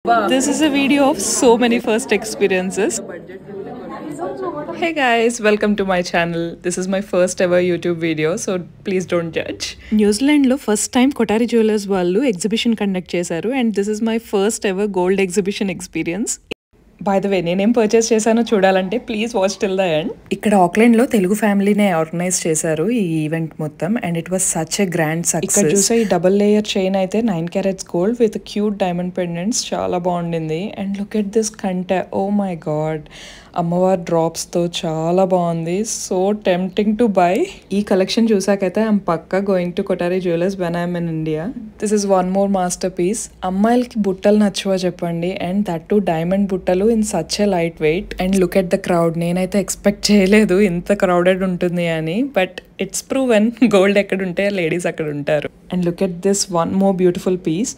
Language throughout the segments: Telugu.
This is a video of so many first experiences. Hey guys, welcome to my channel. This is my first ever YouTube video, so please don't judge. New Zealand lo first time Kotari Jewellers vallu exhibition conduct chesaru and this is my first ever gold exhibition experience. By the way, నేనేం పర్చేస్ చేశానో చూడాలంటే please watch till the end. ఇక్కడ ఆక్లాండ్ లో తెలుగు ఫ్యామిలీనే ఆర్గనైజ్ చేశారు ఈ ఈవెంట్ మొత్తం and it was such a grand success. ఇక్కడ చూసే ఈ డబుల్ లేయర్ చైన్ అయితే 9 carats gold with cute diamond pendants చాలా బాగుండింది. అండ్ లుక్ ఎట్ దిస్ కంటే, ఓ మై గాడ్, అమ్మవారి డ్రాప్స్ తో చాలా బాగుంది. So tempting to buy. ఈ కలెక్షన్ చూసాకైతే ఐఎమ్ పక్కా going to Kothari jewellers when I'm in India. This is one more masterpiece. అమ్మాయిలకి బుట్టలు నచ్చువా చెప్పండి, అండ్ దట్ టు డైమండ్ బుట్టలు in such a light weight. And look at the crowd. నేనైతే ఎక్స్పెక్ట్ చేయలేదు ఇంత క్రౌడెడ్ ఉంటుంది అని, బట్ ఇట్స్ ప్రూవెన్ గోల్డ్ ఎక్కడ ఉంటే లేడీస్ అక్కడ ఉంటారు. And look at this one more beautiful piece.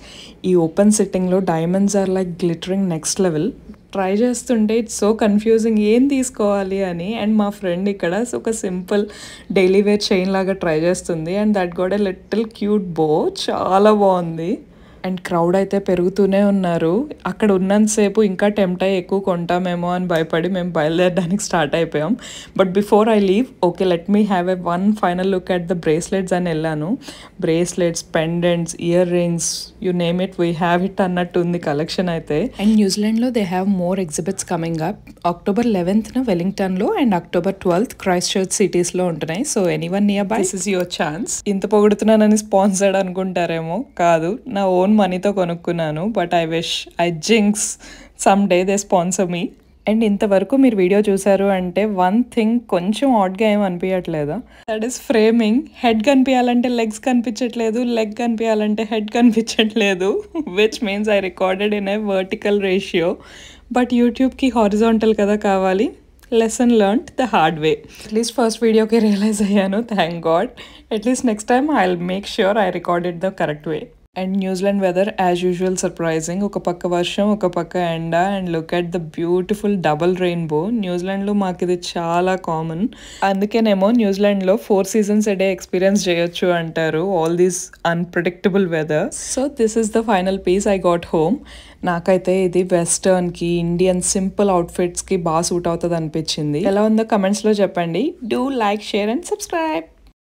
ఈ ఓపెన్ సిట్టింగ్ లో diamonds are like glittering next level. Try చేస్తుంటే ఇట్స్ సో కన్ఫ్యూజింగ్ ఏం తీసుకోవాలి అని. అండ్ మా ఫ్రెండ్ ఇక్కడ ఒక సింపుల్ డైలీ వేర్ చైన్ లాగా ట్రై చేస్తుంది and that got a little cute bow. చాలా బాగుంది. అండ్ క్రౌడ్ అయితే పెరుగుతూనే ఉన్నారు. అక్కడ ఉన్నంతసేపు ఇంకా టెంప్ట్ అయ్యి ఎక్కువ కొంటామేమో అని భయపడి మేము బయలుదేరడానికి స్టార్ట్ అయిపోయాం. But before I leave, okay let me have a one final look at the bracelets అని వెళ్ళాను. Bracelets, pendants, earrings, you name it, we have it అన్నట్టు ఉంది కలెక్షన్ అయితే. అండ్ న్యూజిలాండ్లో they have more exhibits coming up. October 11th వెల్లింగ్టన్లో and October 12th Christchurch సిటీస్లో ఉంటున్నాయి. So anyone nearby, this is your chance. ఇంత పొగుడుతున్నానని స్పాన్సర్డ్ అనుకుంటారేమో, కాదు, నా ఓన్ మనీతో కొనుక్కున్నాను. But I wish, I jinx some day they sponsor me. And ఇంతవరకు మీరు వీడియో చూసారు అంటే వన్ థింగ్ కొంచెం ఆడ్గా ఏం అనిపించట్లేదా? That is framing. హెడ్ కనిపించాలంటే లెగ్స్ కనిపించట్లేదు, లెగ్ కనిపించాలంటే హెడ్ కనిపించట్లేదు, which means I recorded in a vertical ratio. But యూట్యూబ్కి హారిజాంటల్ కదా కావాలి. Lesson learned the hard way. At least first వీడియోకి రియలైజ్ అయ్యాను, thank god. At least next time I will make sure I recorded the correct way. And New Zealand weather as usual surprising. ఒక పక్క వర్షం, ఒక పక్క ఎండ. And look at the beautiful double rainbow. న్యూజిలాండ్లో మాకు ఇది చాలా కామన్. అందుకేనేమో న్యూజిలాండ్లో 4 seasons a day ఎక్స్పీరియన్స్ చేయొచ్చు అంటారు, all these unpredictable weather. So this is the final piece I got home. నాకైతే ఇది వెస్టర్న్కి, ఇండియన్ సింపుల్ అవుట్ఫిట్స్కి బాగా సూట్ అవుతుంది అనిపించింది. ఎలా ఉందో కమెంట్స్లో చెప్పండి. Do like, share and subscribe.